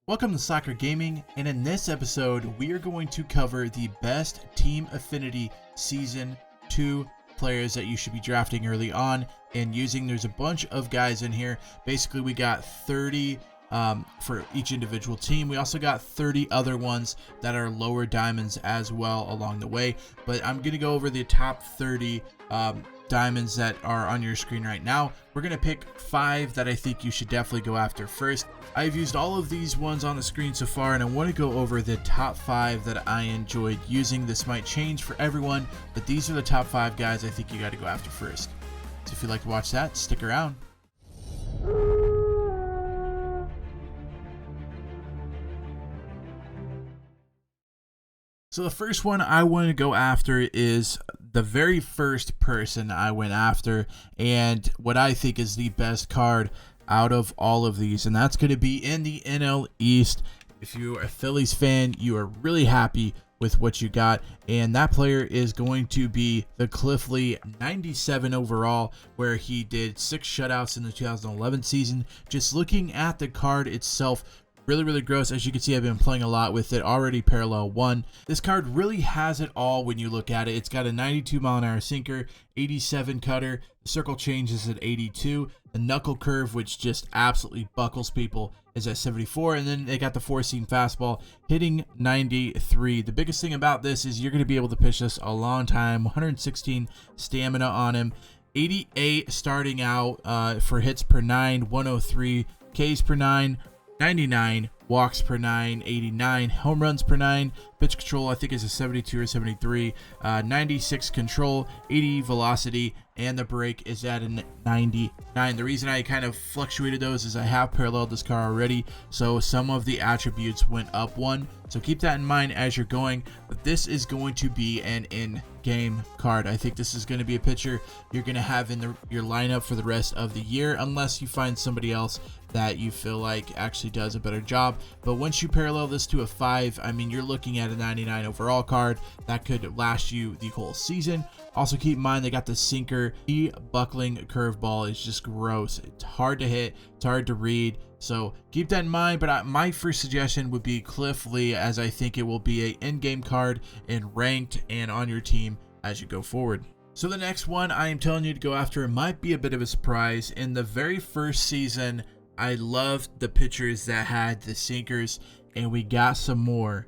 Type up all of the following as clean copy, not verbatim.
Welcome to Soccer Gaming, and in this episode we are going to cover the best Team Affinity Season 2 players that you should be drafting early on and using. There's a bunch of guys in here. Basically we got 30 for each individual team. We also got 30 other ones that are lower diamonds as well along the way, but I'm going to go over the top 30 diamonds that are on your screen right now. We're going to pick 5 that I think you should definitely go after first. I've used all of these ones on the screen so far, and I want to go over the top 5 that I enjoyed using. This might change for everyone, but these are the top 5 guys I think you got to go after first. So if you'd like to watch that, stick around. So the first one I want to go after is the very first person I went after, and what I think is the best card out of all of these, and that's going to be in the NL East. If you are a Phillies fan, you are really happy with what you got, and that player is going to be the Cliff Lee, 97 overall, where he did 6 shutouts in the 2011 season. Just looking at the card itself, really gross. As you can see, I've been playing a lot with it already. Parallel 1. This card really has it all when you look at it. It's got a 92-mile-an-hour sinker, 87 cutter, the circle changes at 82, the knuckle curve, which just absolutely buckles people, is at 74, and then they got the 4-seam fastball hitting 93. The biggest thing about this is you're going to be able to pitch this a long time. 116 stamina on him, 88 starting out for hits per 9, 103 Ks per 9, 99 walks per 9, 89 home runs per 9. Pitch control I think is a 72 or 73, 96 control, 80 velocity, and the break is at a 99. The reason I kind of fluctuated those is I have paralleled this car already, so some of the attributes went up 1. So keep that in mind as you're going. But this is going to be an in-game card. I think this is going to be a pitcher you're going to have in your lineup for the rest of the year, unless you find somebody else that you feel like actually does a better job. But once you parallel this to a 5, I mean, you're looking at a 99 overall card that could last you the whole season. Also keep in mind they got the sinker. The buckling curveball is just gross. It's hard to hit, it's hard to read, so keep that in mind. But my first suggestion would be Cliff Lee, as I think it will be a in-game card and ranked and on your team as you go forward. So the next one I am telling you to go after might be a bit of a surprise. In the very first season, I loved the pitchers that had the sinkers, and we got some more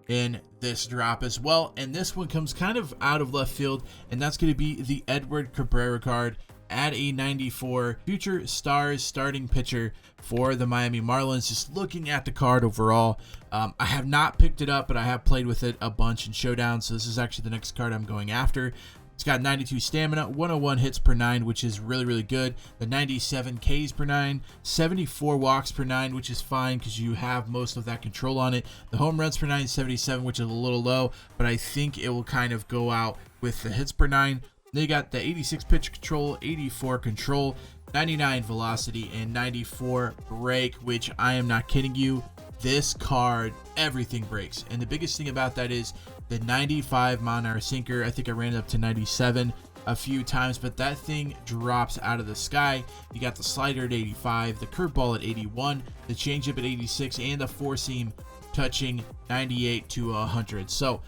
in this drop as well. And this one comes kind of out of left field, and that's going to be the Edward Cabrera card at a 94, future stars starting pitcher for the Miami Marlins. Just looking at the card overall, I have not picked it up, but I have played with it a bunch in showdown, so this is actually the next card I'm going after. It's got 92 stamina, 101 hits per 9, which is really good. The 97 Ks per 9, 74 walks per 9, which is fine because you have most of that control on it. The home runs per 9, 77, which is a little low, but I think it will kind of go out with the hits per 9. They got the 86 pitch control, 84 control, 99 velocity, and 94 break, which I am not kidding you. This card, everything breaks. And the biggest thing about that is the 95-mile-an-hour sinker. I think I ran it up to 97 a few times, but that thing drops out of the sky. You got the slider at 85, the curveball at 81, the changeup at 86, and the 4-seam touching 98 to 100. So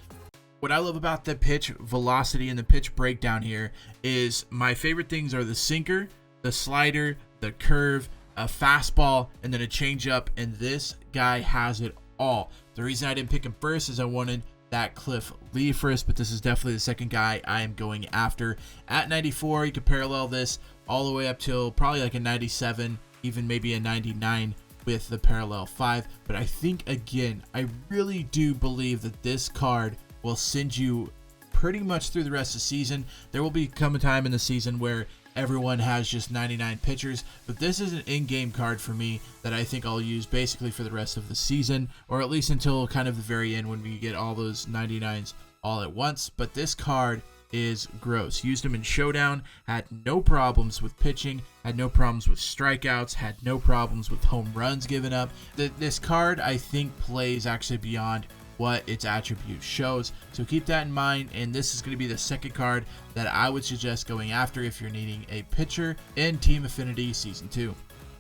what I love about the pitch velocity and the pitch breakdown here is my favorite things are the sinker, the slider, the curve, a fastball, and then a changeup, and this guy has it all. The reason I didn't pick him first is I wanted that Cliff Lee first, but this is definitely the second guy I am going after. At 94, you can parallel this all the way up till probably like a 97, even maybe a 99 with the parallel 5. But I think, again, I really do believe that this card will send you pretty much through the rest of the season. There will come a time in the season where everyone has just 99 pitchers, but this is an in-game card for me that I think I'll use basically for the rest of the season, or at least until kind of the very end when we get all those 99s all at once. But this card is gross. Used him in showdown, had no problems with pitching, had no problems with strikeouts, had no problems with home runs given up. This card I think plays actually beyond what its attribute shows, so keep that in mind. And this is going to be the second card that I would suggest going after if you're needing a pitcher in Team Affinity Season 2.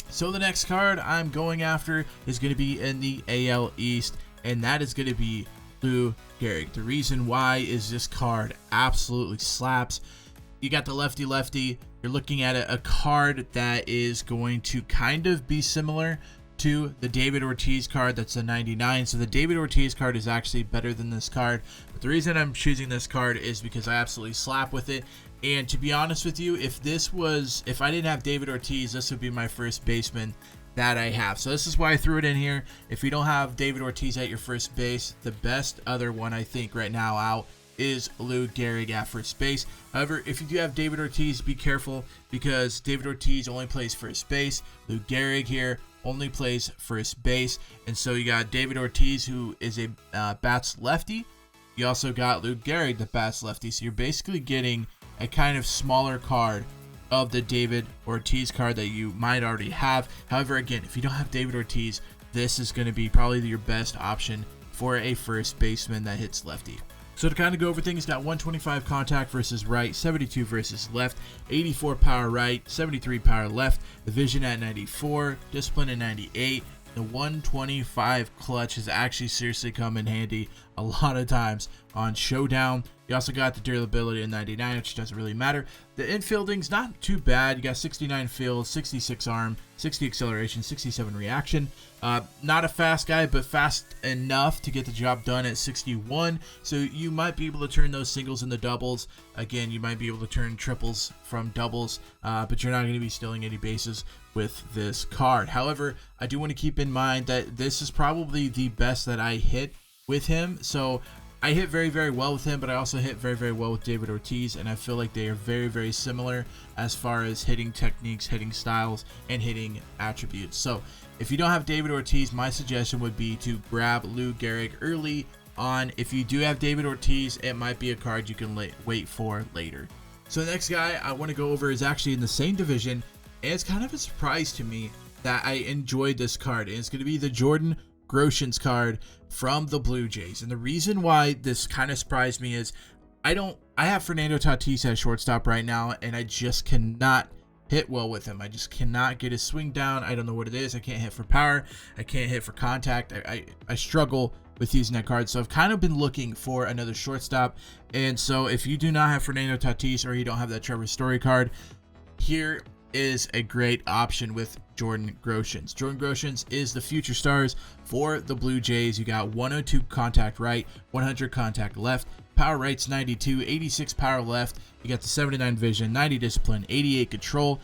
So the next card I'm going after is going to be in the AL East, and that is going to be Lou Gehrig. The reason why is this card absolutely slaps. You got the lefty. You're looking at a card that is going to kind of be similar to the David Ortiz card. That's a 99. So the David Ortiz card is actually better than this card. But the reason I'm choosing this card is because I absolutely slap with it. And to be honest with you, if I didn't have David Ortiz, this would be my first baseman that I have. So this is why I threw it in here. If you don't have David Ortiz at your first base, the best other one I think right now out is Lou Gehrig at first base. However, if you do have David Ortiz, be careful because David Ortiz only plays first base. Lou Gehrig here only plays first base. And so you got David Ortiz, who is a bats lefty. You also got Lou Gehrig, the bats lefty. So you're basically getting a kind of smaller card of the David Ortiz card that you might already have. However, again, if you don't have David Ortiz, this is going to be probably your best option for a first baseman that hits lefty. So to kind of go over things, got 125 contact versus right, 72 versus left, 84 power right, 73 power left, the vision at 94, discipline at 98. The 125 clutch has actually seriously come in handy a lot of times on Showdown. You also got the durability at 99, which doesn't really matter. The infielding's not too bad. You got 69 field, 66 arm, 60 acceleration, 67 reaction. Not a fast guy, but fast enough to get the job done at 61. So you might be able to turn those singles into doubles. Again, you might be able to turn triples from doubles, but you're not going to be stealing any bases with this card. However, I do want to keep in mind that this is probably the best that I hit with him. So I hit very, very well with him, but I also hit very, very well with David Ortiz, and I feel like they are very, very similar as far as hitting techniques, hitting styles, and hitting attributes. So if you don't have David Ortiz, my suggestion would be to grab Lou Gehrig early on. If you do have David Ortiz, it might be a card you can wait for later. So the next guy I want to go over is actually in the same division, and it's kind of a surprise to me that I enjoyed this card, and it's going to be the Jordan Groshans card from the Blue Jays. And the reason why this kind of surprised me is I have Fernando Tatis at shortstop right now, and I just cannot hit well with him. I just cannot get his swing down. I don't know what it is. I can't hit for power. I can't hit for contact. I struggle with using that card. So I've kind of been looking for another shortstop. And so if you do not have Fernando Tatis or you don't have that Trevor Story card, here is a great option with Jordan Groshans. Jordan Groshans is the future stars for the Blue Jays. You got 102 contact right, 100 contact left, power right's 92, 86 power left. You got the 79 vision, 90 discipline, 88 control.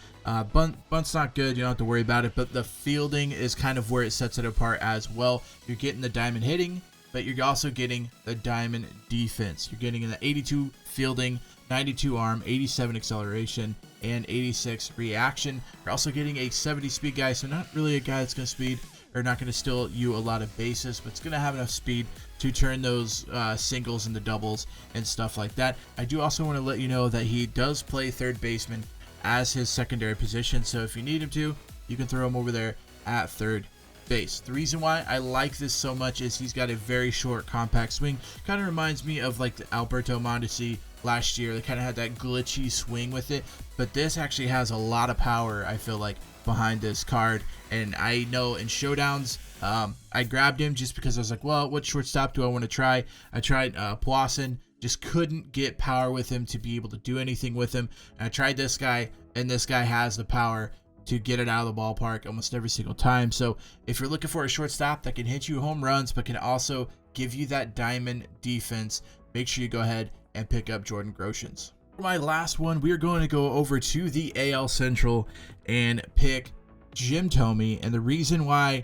Bunt's not good, you don't have to worry about it, but the fielding is kind of where it sets it apart as well. You're getting the diamond hitting, but you're also getting the diamond defense. You're getting in the 82 fielding, 92 arm, 87 acceleration, and 86 reaction. You're also getting a 70 speed guy, so not really a guy that's going to speed or not going to steal you a lot of bases, but it's going to have enough speed to turn those singles into doubles and stuff like that. I do also want to let you know that he does play third baseman as his secondary position, so if you need him to, you can throw him over there at third base. The reason why I like this so much is he's got a very short, compact swing. Kind of reminds me of like the Alberto Mondesi last year. They kind of had that glitchy swing with it, but this actually has a lot of power, I feel like, behind this card. And I know in showdowns, I grabbed him just because I was like, well, what shortstop do I want to try? I tried Pawson, just couldn't get power with him to be able to do anything with him. And I tried this guy, and this guy has the power to get it out of the ballpark almost every single time. So if you're looking for a shortstop that can hit you home runs but can also give you that diamond defense, make sure you go ahead and pick up Jordan Groshans. For my last one, we're going to go over to the AL Central and pick Jim Thome. And the reason why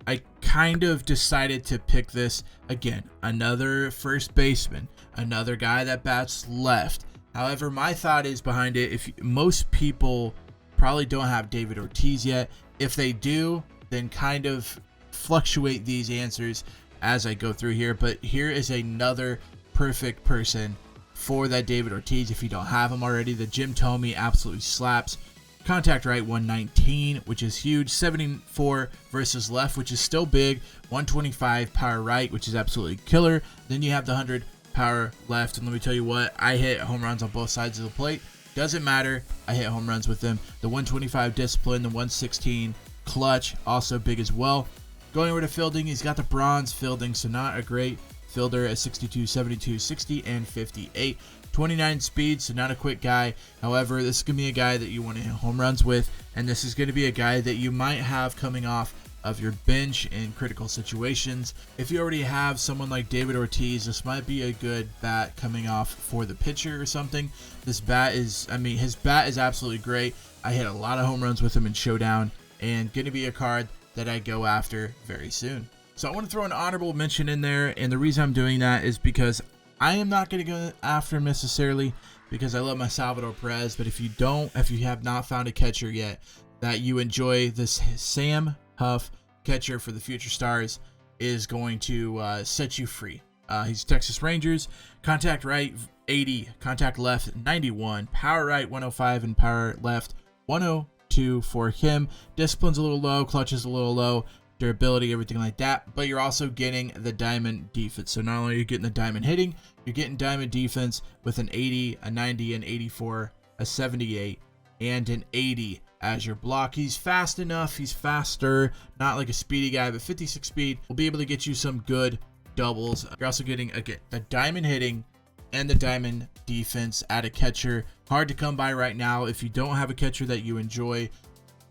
I kind of decided to pick this, again, another first baseman, another guy that bats left. However, my thought is behind it, if most people probably don't have David Ortiz yet. If they do, then kind of fluctuate these answers as I go through here. But here is another perfect person for that David Ortiz if you don't have him already. The Jim Thome absolutely slaps. Contact right 119, which is huge. 74 versus left, which is still big. 125 power right, which is absolutely killer. Then you have the 100 power left. And let me tell you what, I hit home runs on both sides of the plate. Doesn't matter. I hit home runs with them. The 125 discipline, the 116 clutch, also big as well. Going over to fielding, he's got the bronze fielding, so not a great fielder at 62, 72, 60, and 58. 29 speed, so not a quick guy. However, this is going to be a guy that you want to hit home runs with, and this is going to be a guy that you might have coming off of your bench in critical situations. If you already have someone like David Ortiz, this might be a good bat coming off for the pitcher or something. This bat is, his bat is absolutely great. I hit a lot of home runs with him in Showdown, and going to be a card that I go after very soon. So I want to throw an honorable mention in there, and the reason I'm doing that is because I am not going to go after him necessarily because I love my Salvador Perez, but if you have not found a catcher yet that you enjoy, this Sam Huff catcher for the Future Stars is going to set you free. He's Texas Rangers, contact right 80, contact left 91, power right 105, and power left 102 for him. Discipline's a little low, clutch is a little low, durability, everything like that, but you're also getting the diamond defense. So not only are you getting the diamond hitting, you're getting diamond defense with an 80, a 90, an 84, a 78, and an 80 as your block. He's fast enough, he's faster, not like a speedy guy, but 56 speed will be able to get you some good doubles. You're also getting, again, the diamond hitting and the diamond defense at a catcher. Hard to come by right now. If you don't have a catcher that you enjoy,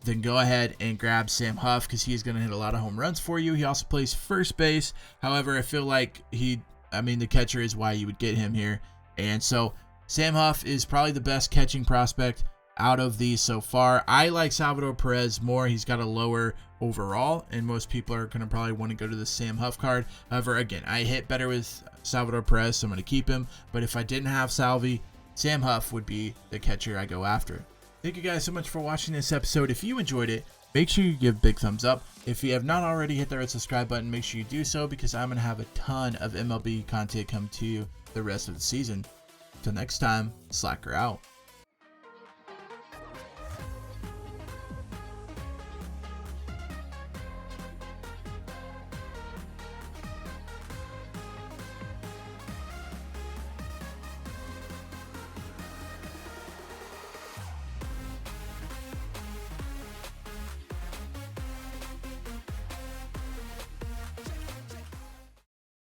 then go ahead and grab Sam Huff because he's going to hit a lot of home runs for you. He also plays first base. However, I feel like the catcher is why you would get him here. And so Sam Huff is probably the best catching prospect out of these so far. I like Salvador Perez more. He's got a lower overall, and most people are going to probably want to go to the Sam Huff card. However, again, I hit better with Salvador Perez, so I'm going to keep him. But if I didn't have Salvi, Sam Huff would be the catcher I go after. Thank you guys so much for watching this episode. If you enjoyed it, make sure you give a big thumbs up. If you have not already hit the red subscribe button, make sure you do so because I'm going to have a ton of MLB content come to you the rest of the season. Until next time, Slacker out.